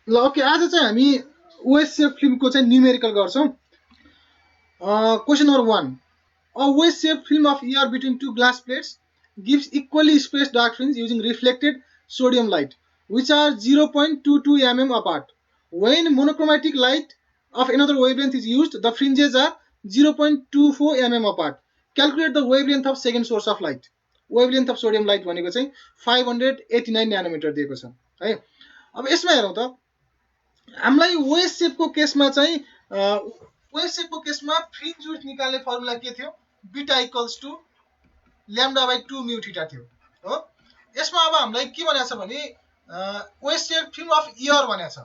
ल ओके, आज चाहिँ हामी वेभ फिल्मको चाहिँ न्युमेरिकल गर्छौँ। Question number 1, a wedge shaped film of air between two glass plates gives equally spaced dark fringe using reflected sodium light, which are 0.22 mm apart. When monochromatic light of another wavelength is used, the fringes are 0.24 mm apart. Calculate the wavelength of second source of light. Wavelength of sodium light भनेको चाहिँ 589 नैनोमिटर दिएको छ है। अब यसमा हेरौँ त, हामीलाई वेभ सेपको केसमा चाहिँ वेभ सेपको केसमा फ्रिन्ज विड्थ निकाल्ने फर्मुला के थियो? Beta equals to lambda by 2 mu theta थियो हो। यसमा अब हामीलाई के भनेको छ भने वेभ सेप फिल्म अफ एयर भनेको छ।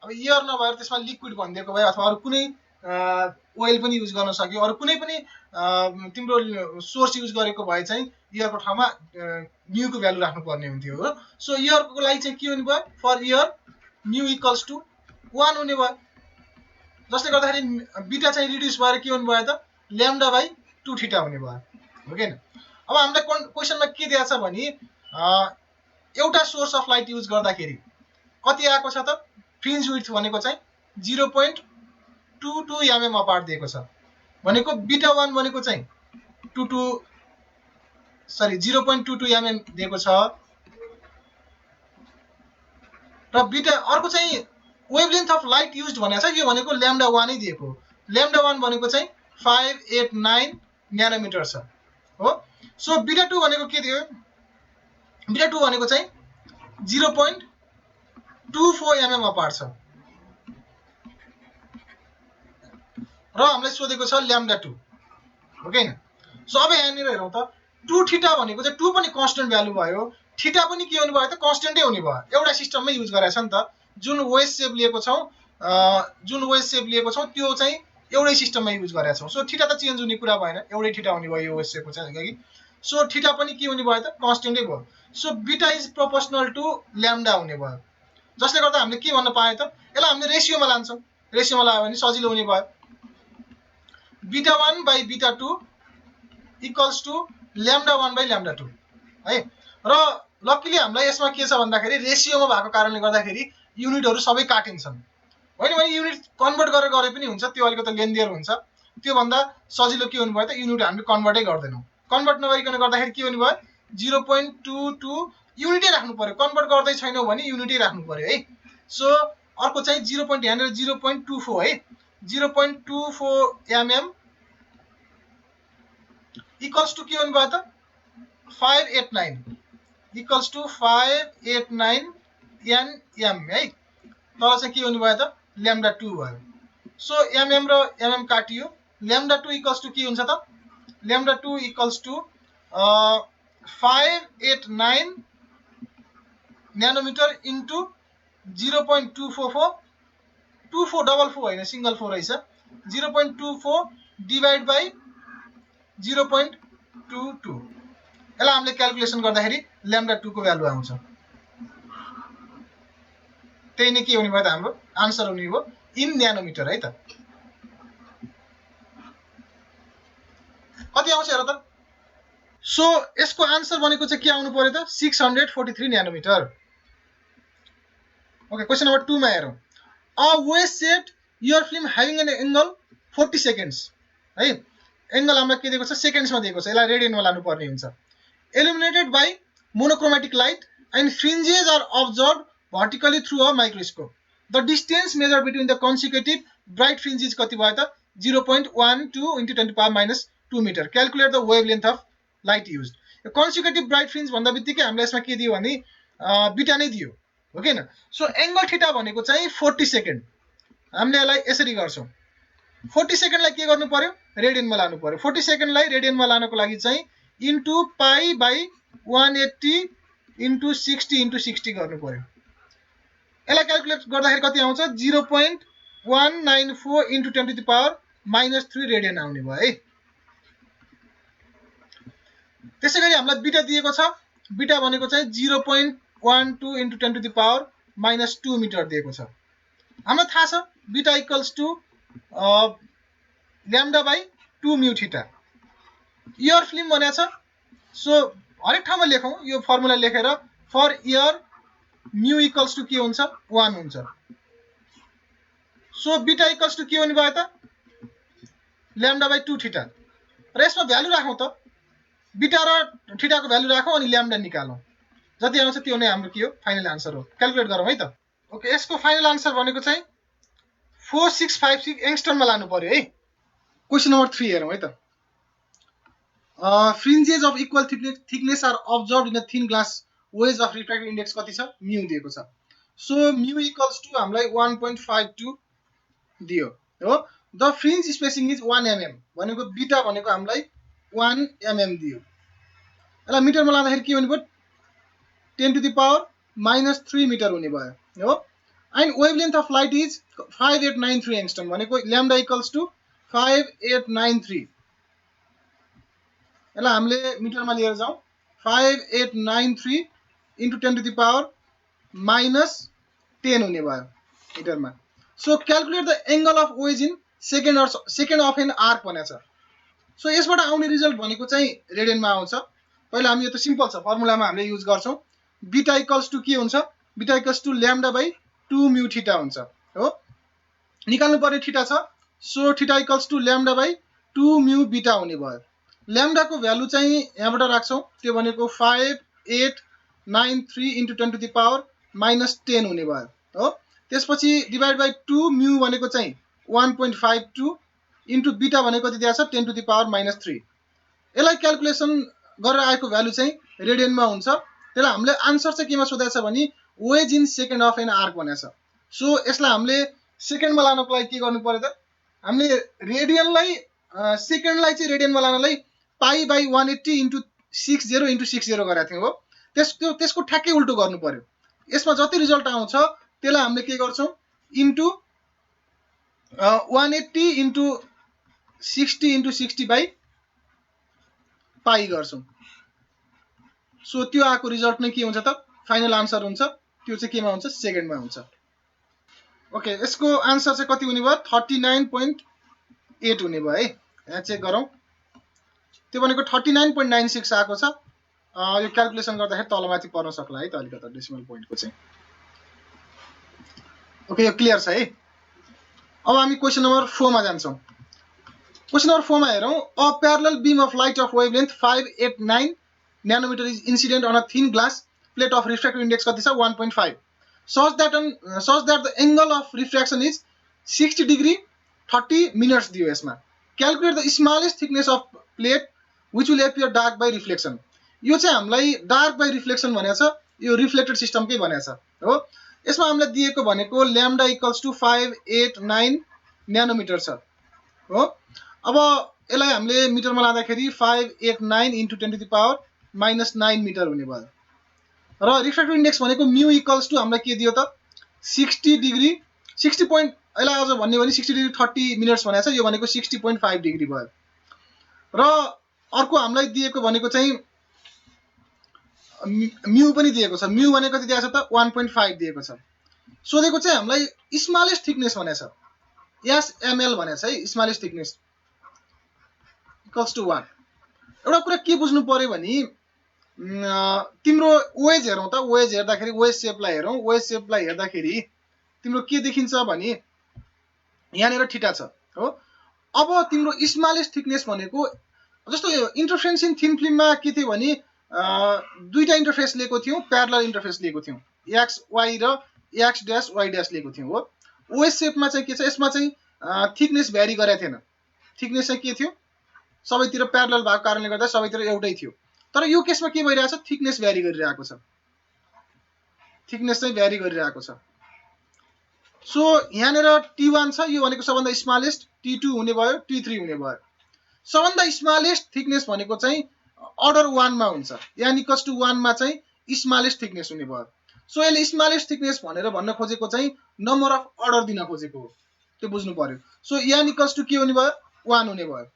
अब एयर नभएर त्यसमा लिक्विड भनिदिएको भए अथवा अरू कुनै ओइल पनि युज गर्न सक्यो, अरू कुनै पनि तिम्रो सोर्स युज गरेको भए चाहिँ एयरको ठाउँमा म्यूको भ्यालु राख्नु पर्ने हुन्थ्यो हो। सो एयरको लागि चाहिँ के हुने भयो? For air mu equals to 1 हुने भयो, जसले गर्दाखेरि बीटा चाहिँ रिड्युस भएर के हुने भयो त? ल्याम्डा बाई 2 थीटा हुने भयो हो कि हैन। अब हामीलाई क्वेसनमा के दिएको छ भने एउटा सोर्स अफ लाइट युज गर्दाखेरि कति आएको छ त? फ्रिन्ज विड्थ भनेको चाहिँ 0.22 mm अपार्ट दिएको छ भनेको बीटा 1 भनेको चाहिँ 0.22 mm दिएको छ र बीटा अर्को चाहिँ वेभलेन्थ अफ लाइट युज्ड भनेको छ, यो भनेको ल्याम्डा 1 नै दिएको। ल्याम्डा 1 भनेको चाहिँ 589 न्यानोमिटर छ हो। सो बीटा 2 भनेको के दियो? बीटा 2 भनेको चाहिँ 0.24 mm अपार्ट छ र हामीलाई सोधेको छ ल्याम्डा 2 हो कि हैन। सो अब यहाँनिर हेरौँ त, 2 थीटा भनेको चाहिँ 2 पनि कन्स्टेन्ट भ्यालु भयो, थीटा पनि के हुने भयो त? कन्स्टेन्टै हुने भयो। एउटा सिस्टममै युज गरेछ नि त। जुन वेभ सेप लिएको छौँ त्यो चाहिँ एउटै सिस्टममा युज गरेका छौँ। सो थीटा त चेन्ज हुने कुरा भएन, एउटै थीटा हुने भयो यो वेभ सेपको चाहिँ। सो थीटा पनि के हुने भयो त? कन्स्टेन्टै भयो। So beta is proportional to lambda हुने भयो, जसले गर्दा हामीले के भन्न पाए त? यसलाई हामीले रेसियोमा लान्छौँ। रेसियोमा लायो भने सजिलो हुने भयो। Beta 1 by beta 2 equals to lambda 1 by lambda 2 है। र लकिली हामीलाई यसमा के छ भन्दाखेरि रेसियोमा भएको कारणले गर्दाखेरि युनिटहरू सबै काटिन्छन्, होइन भने युनिट कन्भर्ट गरेर गरे पनि हुन्छ, त्यो अलिकति लेन्दियर हुन्छ। त्योभन्दा सजिलो के हुने भयो त? युनिट हामीले कन्भर्टै गर्दैनौँ। कन्भर्ट नगरिकन गर्दाखेरि के हुने भयो? 0.22 युनिटै राख्नु पर्यो। कन्भर्ट गर्दै छैनौँ भने युनिटै राख्नु पर्यो है। सो अर्को चाहिँ 0.24 है, 0.24 mm इक्वल्स टु के हुने भयो त? 589 इक्वल्स टु 589 nm है। तल चाहिँ के हुने भयो त? ल्याम्डा 2 भयो। सो mm र mm काटियो, ल्याम्डा 2 इक्वल्स टु के हुन्छ त? ल्याम्डा 2 इक्वल्स टु 589 न्यानोमिटर इन्टु 0.244 2444 होइन, सिंगल 4 रहेछ। 0.24 डिभाइड बाई 0.22, यसलाई हामीले क्यालकुलेसन गर्दाखेरि ल्याम्डा 2 को भ्यालु आउँछ। त्यही नै के हुने भयो त? हाम्रो आन्सर हुने भयो इन न्यानोमिटर है त। कति आउँछ हेर त? सो यसको आन्सर भनेको चाहिँ के आउनु पर्यो त? 643 न्यानोमिटर। ओके, क्वेसन नम्बर 2 मा हेरौँ। अ वेभ shaped air film having an angle 40 seconds है। एंगल हामीलाई के दिएको छ? सेकेन्ड्समा दिएको छ, यसलाई रेडियनमा लानु पर्ने हुन्छ। illuminated by monochromatic light and fringes are observed vertically through a microscope. The distance measured between the consecutive bright fringes कति भयो त? 0.12 into 10 to the power minus 2 meter. Calculate the wavelength of light used. consecutive bright fringe भन्दा बित्तिकै हामीलाई यसमा के दियो भने बीटा नै दियो हो कि हैन। सो एंगल थीटा भनेको चाहिँ 40 सेकेन्ड। हामीले यसलाई यसरी गर्छौं, 40 सेकेन्डलाई के गर्नु पर्यो? रेडियनमा लानु पर्यो। 40 सेकेन्डलाई रेडियनमा लानको लागि चाहिँ into pi by 180 into 60 into 60 गर्नु पर्यो। यसलाई क्यालकुलेट गर्दाखेरि कति आउँछ? 0.194 into 10 to the power minus 3 radian आउने भयो है। त्यसैगरी हामीलाई बीटा दिएको छ। बीटा भनेको चाहिँ 0.12 into 10 to the power minus 2 metre दिएको छ। हामीलाई थाहा छ beta equals to lambda by 2 mu theta. Air film भनेको छ। सो हरेक ठाउँमा लेखौँ यो फर्मुला लेखेर, for air mu equals to के हुन्छ? 1 हुन्छ। सो बीटा इक्वल्स टु के हुने भयो त ल्याम्डा बाइ 2 थीटा र यसमा भ्यालु राखौं त बीटा र थीटाको भ्यालु राखौं अनि ल्याम्डा निकालौं जति आउँछ त्यो नै हाम्रो के हो फाइनल आन्सर हो क्याल्कुलेट गरौँ है त ओके यसको फाइनल आन्सर भनेको चाहिँ 4656 एङ्स्ट्रममा लानु पर्यो है क्वेशन नम्बर 3 हेरौँ है त fringes of equal thickness are observed in a thin glass wedge of refractive index कति छ म्यू दिएको छ सो म्यू इक्वल्स टु हामीलाई 1.52 दियो हो the fringe spacing is 1 mm भनेको बीटा भनेको हामीलाई 1 mm दियो यसलाई मिटरमा लाँदाखेरि के हुने भयो 10 to the power -3 मिटर हुने भयो हो and wavelength of light is 5893 एङ्स्ट्रम भनेको ल्याम्डा इक्वल्स टु 5893 यसलाई हामीले मिटरमा लिएर जाउँ 5893 into 10 to the power -10 हुने भयो मिटरमा so calculate the angle of origin second of an arc भनेको छ सो यसबाट आउने रिजल्ट भनेको चाहिँ रेडियनमा आउँछ पहिला हामी यो त सिम्पल छ फर्मुलामा हामीले युज गर्छौं बीटा इक्वल्स टु के हुन्छ beta equals to lambda by 2 mu theta हुन्छ हो निकाल्नु पर्ने थीटा छ so theta equals to lambda by 2 mu beta हुने भयो ल्याम्डा को भ्यालु चाहिँ यहाँबाट राख्छौं त्यो भनेको 5893 into 10 to the power -10 हुने भयो हो त्यसपछि डिवाइड बाइ 2 म्यू भनेको चाहिँ 1.52 into बीटा भनेको कति दिएको छ 10 to the power -3 यसलाई क्याल्कुलेसन गरेर आएको भ्यालु चाहिँ रेडियनमा हुन्छ त्यसलाई हामीले आन्सर चाहिँ केमा सोधेको छ भने wedge in second of an arc भनेको छ सो यसलाई हामीले सेकेन्डमा लानको लागि के गर्नु पर्यो त हामीले रेडियनलाई सेकेन्डलाई चाहिँ रेडियनमा लानलाई पाई बाइ 180 into 60 into 60 गरेका थियौं हो त्यसको ठ्याक्कै उल्टो गर्नु पर्यो यसमा जति रिजल्ट आउँछ त्यसलाई हामीले के गर्छौं इन्टु 180 into 60 into 60 बाइ पाई गर्छौं सो त्यो आको रिजल्ट नै के हुन्छ त फाइनल आन्सर हुन्छ त्यो चाहिँ केमा हुन्छ सेकेन्डमा हुन्छ ओके यसको आन्सर चाहिँ कति हुने भयो 39.8 हुने भयो है यहाँ चेक गरौँ त्यो भनेको 39.96 आको छ यो क्याल्कुलेसन गर्दाखेरि तलमाथि पर्न सक्ला है त अलिकति डेसिमल पोइन्टको चाहिँ ओके यो क्लियर छ है अब हामी क्वेशन नम्बर 4 मा जान्छौं क्वेशन नम्बर 4 मा हेरौं a parallel beam of light of wavelength 589 nanometer is incident on a thin glass plate of refractive index कति छ 1.5 such that the angle of refraction is 60 degree 30 minutes दियो यसमा calculate the smallest thickness of plate which will appear dark by reflection यो चाहिँ हामीलाई dark by reflection भनेको छ यो रिफ्लेक्टेड सिस्टम कै भनेको छ हो यसमा हामीलाई दिएको भनेको lambda equals to 589 nanometer छ हो अब यसलाई हामीले मिटरमा लाँदाखेरि 589 into 10 to the power -9 metre हुने भयो र रिफ्र्याक्टिभ इन्डेक्स भनेको म्यू इक्वल्स टु हामीलाई के दियो त 60 डिग्री 60 पोइन्ट यसलाई अझ भन्ने भने 60 डिग्री 30 मिनट्स भनेको छ यो भनेको 60.5 डिग्री भयो र अर्को हामीलाई दिएको भनेको चाहिँ म्यू पनि दिएको छ म्यू भनेको कति दिएको छ त 1.5 दिएको छ सोधेको चाहिँ हामीलाई स्मलेस्ट थिकनेस भनेको छ एसएमएल भनेको छ है स्मलेस्ट थिकनेस इक्वल्स टु 1 एउटा कुरा के बुझ्नु पर्यो भने तिम्रो वेज हेरौं त वेज हेर्दाखेरि वेज शेपलाई हेरौं वेज शेपलाई हेर्दाखेरि तिम्रो के देखिन्छ भने यहाँनेर थीटा छ हो अब तिम्रो स्मलेस्ट थिकनेस भनेको जस्तो इन्टरफेरेन्स इन थिन फिल्ममा के थियो भने दुईटा इन्टरफेस लिएको थियौ प्यारलल इन्टरफेस लिएको थियौ एक्स वाई र एक्स ड्याश वाई ड्याश लिएको थियौ हो वेज शेपमा चाहिँ के छ यसमा चाहिँ थिकनेस भ्यारी गरेको थिएन थिकनेस चाहिँ के थियो सबैतिर प्यारलल भएको कारणले गर्दा सबैतिर एउटै थियो तर यो केसमा के भइरहेछ थिकनेस भ्यारी गरिरहेको छ थिकनेस चाहिँ भ्यारी गरिरहेको छ सो यहाँनेर T1 छ यो भनेको सबभन्दा स्मलेस्ट T2 हुने भयो T3 हुने भयो सबभन्दा स्मलेस्ट थिकनेस भनेको चाहिँ अर्डर 1 मा हुन्छ यानी इक्वल्स टु 1 मा चाहिँ स्मलेस्ट थिकनेस हुने भयो सो यसले स्मलेस्ट थिकनेस भनेर भन्न खोजेको चाहिँ नम्बर अफ अर्डर दिन खोजेको हो त्यो बुझ्नु पर्यो सो यानी इक्वल्स टु के हुने भयो 1 हुने भयो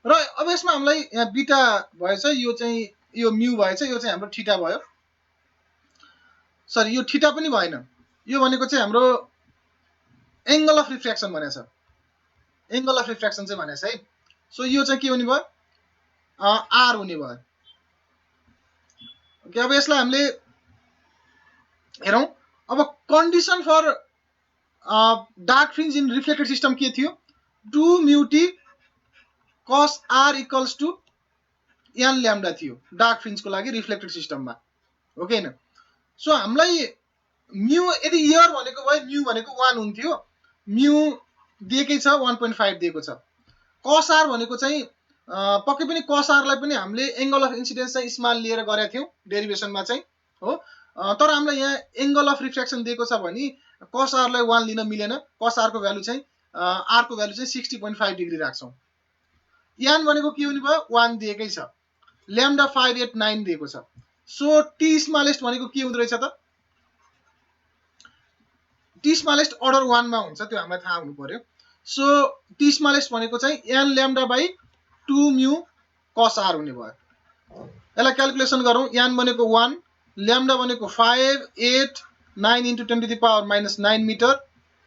र अब यसमा हामीलाई यहाँ बीटा भएछ यो चाहिँ यो म्यू भएछ यो चाहिँ हाम्रो थीटा भयो सरी यो थीटा पनि भएन यो भनेको चाहिँ हाम्रो एंगल अफ रिफ्र्याक्सन भनेको छ एंगल अफ रिफ्र्याक्सन चाहिँ भनेको छ है सो यो चाहिँ के हुने भयो आर हुने भयो ओके अब यसलाई हामीले हेरौं अब condition for dark fringe in reflected system के थियो 2 mu t cos r equals to n lambda थियो डार्क फ्रिन्जको लागि रिफ्लेक्टेड सिस्टममा हो कि हैन सो हामीलाई म्यू यदि इयर भनेको भए म्यू भनेको 1 हुन्थ्यो म्यू दिएकै छ 1.5 दिएको छ cos r भनेको चाहिँ पक्कै पनि cos r लाई पनि हामीले एंगल अफ इन्सिडेन्स चाहिँ स्मल लिएर गरेका थियौ डेरिभेसनमा चाहिँ हो तर हामीलाई यहाँ एंगल अफ रिफ्र्याक्सन दिएको छ भने cos r लाई 1 लिन मिलेन cos r को भ्यालु चाहिँ r को भ्यालु चाहिँ 60.5 डिग्री राख्छौं n भनेको के हुने भयो 1 दिएकै छ ल्याम्डा 589 दिएको छ सो t स्मलेस्ट भनेको के हुँदै रहेछ त t स्मलेस्ट अर्डर 1 मा हुन्छ त्यो हामीलाई थाहा हुनु पर्यो सो t स्मलेस्ट भनेको चाहिँ n lambda by 2 mu cos r हुने भयो यसलाई क्याल्कुलेसन गरौं n भनेको 1 ल्याम्डा भनेको 5 8 9 into 10 to the power minus 9 meter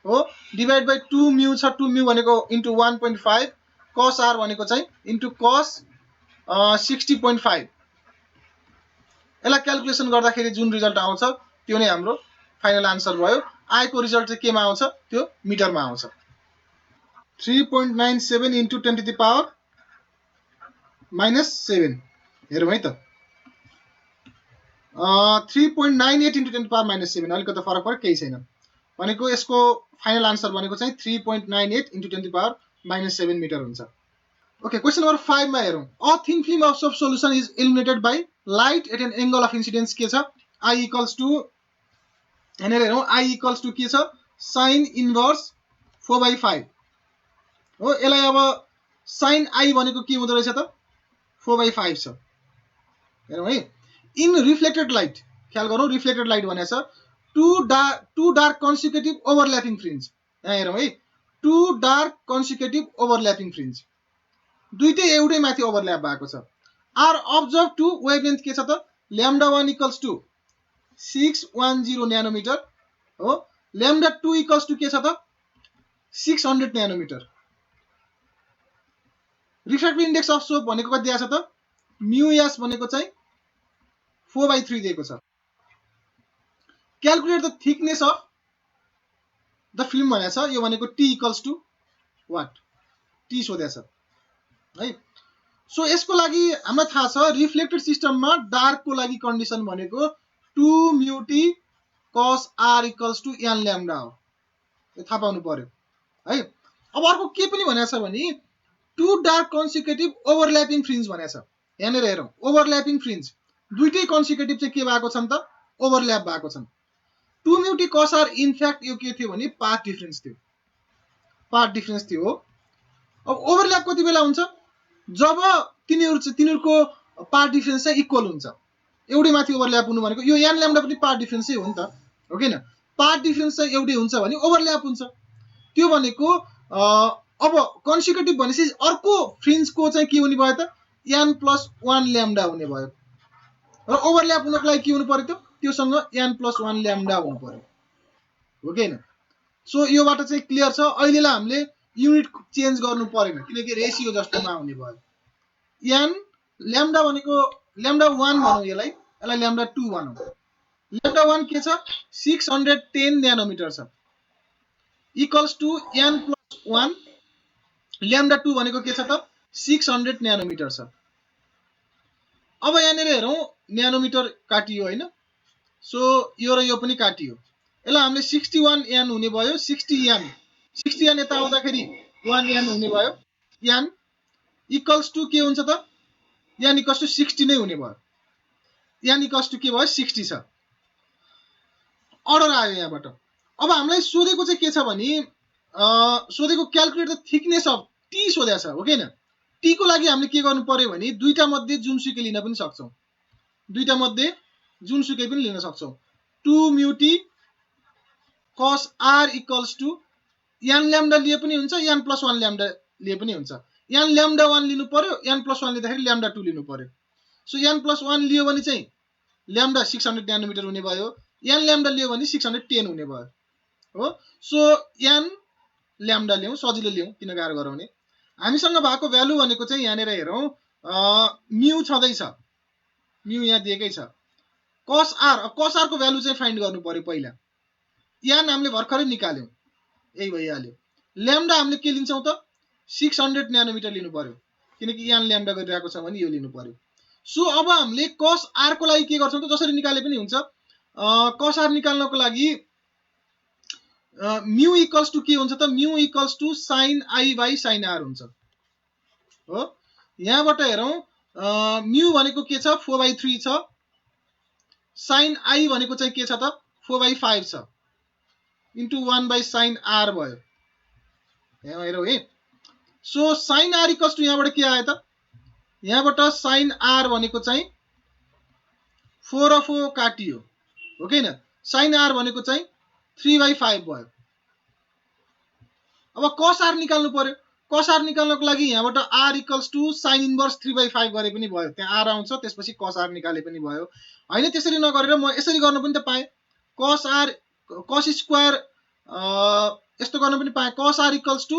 हो डिवाइड बाइ 2 mu छ 2 mu भनेको into 1.5 cos r भनेको चाहिँ into cos 60.5 यसलाई क्याल्कुलेसन गर्दाखेरि जुन रिजल्ट आउँछ त्यो नै हाम्रो फाइनल आन्सर भयो I को रिजल्ट चाहिँ केमा आउँछ त्यो मिटरमा आउँछ 3.97 into 10 to the power minus 7 हेरौँ है त 3.98 into 10 to the power minus 7 अलिकति फरक पर्छ केही छैन भनेको यसको फाइनल आन्सर भनेको चाहिँ 3.98 into 10 to the power minus 7 metre हुन्छ Okay, question number 5 मा हेरौं a thin film of soap solution is illuminated by light at an angle of incidence के छ I equals to हेरेर हेरौं I equals to के छ sin inverse 4/5 हो यसलाई अब sin I भनेको के हुँदै रहेछ त 4/5 छ हेरौं है in reflected light ख्याल गरौं reflected light भनेछ two dark consecutive overlapping fringe यहाँ हेरौं है two dark consecutive overlapping fringe दुईटै एउटै माथि ओभरल्याप भएको छ आर अब्जर्भ टु वेभलेन्थ के छ त ल्याम्डा 1 इक्वल्स टु 610 न्यानोमिटर हो ल्याम्डा 2 इक्वल्स टु के छ त 600 न्यानोमिटर रिफ्र्याक्टिभ इन्डेक्स अफ सोप भनेको कति दिएको छ त म्यू एस भनेको चाहिँ 4/3 दिएको छ calculate the thickness of the film भनेको छ यो भनेको t equals to what t सोधेछ है सो यसको लागि हामीलाई थाहा छ रिफ्लेक्टेड सिस्टममा डार्क को लागि कन्डिसन भनेको 2 mu t cos r equals to n lambda हो यो थाहा पाउनु पर्यो है अब अर्को के पनि भनेको छ भने टु डार्क कन्सिक्युटिभ ओभरल्यापिङ फ्रिन्ज भनेको छ यहाँनेर हेरौं ओभरल्यापिङ फ्रिन्ज दुईटै कन्सिक्युटिभ चाहिँ के भएको छन् त ओभरल्याप भएको छन् 2 mu t cos r in fact यो के थियो भने पाथ डिफरेन्स थियो हो अब ओभरल्याप कति बेला हुन्छ जब तिनीहरुको पाथ डिफरेन्स चाहिँ इक्वल हुन्छ एउटै माथि ओभरल्याप हुनु भनेको यो n ल्याम्डा पनि पाथ डिफरेन्स हो नि त हो किन पाथ डिफरेन्स चाहिँ एउटै हुन्छ भने ओभरल्याप हुन्छ त्यो भनेको अब कन्सिक्युटिभ भनेपछि अर्को फ्रिन्जको चाहिँ के हुने भयो त n+1 ल्याम्डा हुने भयो र ओभरल्याप हुनको लागि के हुनु पर्यो त त्योसँग n+1 ल्याम्डा हुनु पर्यो हो कि हैन सो योबाट चाहिँ क्लियर छ अहिलेलाई हामीले युनिट चेन्ज गर्नु परेन किनकि रेशियो जस्तोमा हुने भयो n ल्याम्डा भनेको ल्याम्डा 1 भनौं यसलाई ल्याम्डा 2 भनौं ल्याम्डा 1 के छ 610 न्यानोमिटर छ इक्वल्स टु n+1 ल्याम्डा 2 भनेको के छ त 600 न्यानोमिटर छ अब यहाँनेर हेरौं न्यानोमिटर काटियो हैन सो यो र यो पनि काटियो यसलाई हामीले 61 n हुने भयो 60 n यता आउँदाखेरि 1 n हुने भयो n इक्वल्स टु के हुन्छ त n इक्वल्स टु 60 नै हुने भयो n इक्वल्स टु के भयो 60 छ अर्डर आयो यहाँबाट अब हामीलाई सोधेको चाहिँ के छ भने सोधेको calculate the thickness of t सोधेको छ हो किन t को लागि हामीले के गर्नु पर्यो भने दुईटा मध्ये जुनसुकै लिन पनि सक्छौं दुईटा मध्ये जुनसुकै पनि लिन सक्छौं 2 mu t cos r equals to n lambda लिए पनि हुन्छ n+1 ल्याम्डा लिए पनि हुन्छ n ल्याम्डा 1 लिनु पर्यो n+1 लिँदाखेरि ल्याम्डा 2 लिनु पर्यो सो n+1 लियो भने चाहिँ ल्याम्डा 600 न्यानोमिटर हुने भयो n ल्याम्डा लियो भने 610 हुने भयो हो सो n ल्याम्डा ल्याउँ सजिलो ल्याउँ किन गाह्रो गराउने हामीसँग भएको भ्यालु भनेको चाहिँ यहाँनेर हेरौं म्यू छँदै छ म्यू यहाँ दिएकै छ cos r को भ्यालु चाहिँ फाइन्ड गर्नु पर्यो पहिला n हामीले भर्खरै निकाल्यौं यही भइहाल्यो। ल्याम्डा हामीले के लिन्छौँ त 600 न्यानोमिटर लिनु पर्यो किनकि यहाँ ल्याम्डा गरिरहेको छ भने यो लिनु पर्यो। सो अब हामीले cos r को लागि के गर्छौँ त जसरी निकाले पनि हुन्छ। cos r निकाल्नको लागि म्यु इक्वल्स टु के हुन्छ त mu equals to sin i by sin r हुन्छ हो। यहाँबाट हेरौँ म्यु भनेको के छ 4/3 छ, sin i भनेको चाहिँ के छ त 4/5 छ इन्टु 1/sin r भयो। यहाँ हेरौँ है। So sin r equals to यहाँबाट के आयो त यहाँबाट sin r भनेको चाहिँ 4 र 4 काटियो हो कि हैन। sin r भनेको चाहिँ 3/5 भयो। अब cos r निकाल्नु पर्यो। cos r निकाल्नको लागि यहाँबाट r equals to sin inverse 3/5 गरे पनि भयो। त्यहाँ r आउँछ त्यसपछि cos r निकाले पनि भयो। हैन त्यसरी नगरेर म यसरी गर्न पनि त पाएँ। cos r cos स्क्वायर यस्तो गर्न पनि पाएँ। cos r equals to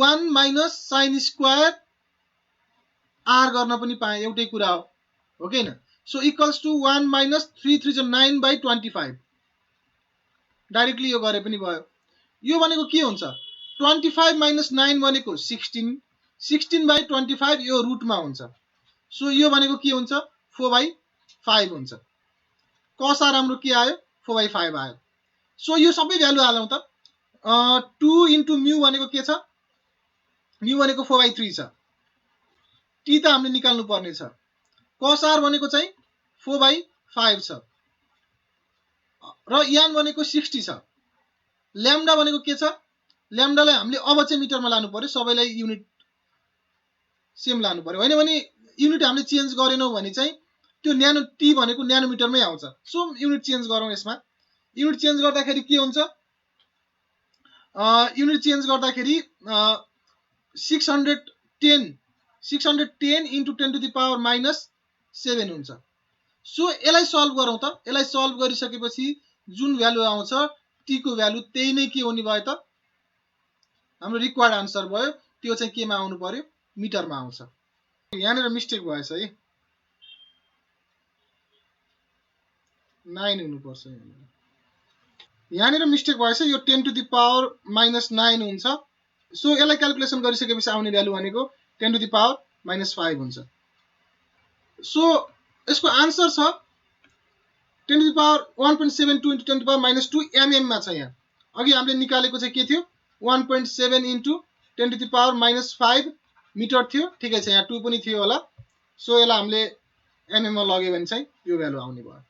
1 minus sin square r गर्न पनि पाएँ, एउटै कुरा हो कि हैन। So equals to 1 minus 3 3 9/25 directly यो गरे पनि भयो। यो भनेको के हुन्छ 25 माइनस 9 भनेको 16 16/25 यो रुटमा हुन्छ। सो यो भनेको के हुन्छ 4/5 हुन्छ। cos r हाम्रो के आयो 4/5 आयो। सो यो सबै भ्यालु हालौँ त 2 इन्टु म्यु भनेको के छ म्यु भनेको 4/3 छ। t त हामीले निकाल्नु पर्ने छ। cos r भनेको चाहिँ 4/5 छ र n भनेको 60 छ। ल्याम्डा भनेको के छ ल्याम्डालाई हामीले अब चाहिँ मिटरमा लानु पर्यो, सबैलाई युनिट सेम लानु पर्यो। हैन भने युनिट हामीले चेन्ज गरेनौं भने चाहिँ त्यो न्यानो t भनेको न्यानोमिटरमै आउँछ। सो युनिट चेन्ज गरौँ यसमा। युनिट चेन्ज गर्दाखेरि के हुन्छ युनिट चेन्ज गर्दाखेरि 610 into 10 to the power minus 7 हुन्छ। सो यसलाई सल्भ गरौँ त। यसलाई सल्भ गरिसकेपछि जुन भ्यालु आउँछ t को भ्यालु त्यही नै के हुने भयो त हाम्रो रिक्वायर्ड आन्सर भयो। त्यो चाहिँ केमा आउनु पर्यो मिटरमा आउँछ। यहाँनिर मिस्टेक भएछ है 9 हुनुपर्छ। यहाँनिर मिस्टेक भएछ यो 10 टु द पावर माइनस 9 हुन्छ। सो यसलाई क्याल्कुलेसन गरिसकेपछि आउने भ्यालु भनेको 10 टु द पावर माइनस 5 हुन्छ। सो यसको आन्सर छ 10 to the power 1.72 into 10 to the power minus 2 mm मा छ। यहाँ अघि हामीले निकालेको चाहिँ के थियो 1.7 into 10 to the power minus 5 metre थियो। ठिकै छ यहाँ 2 पनि थियो होला। सो यसलाई हामीले mm मा लग्यो भने चाहिँ यो भ्यालु आउने भयो।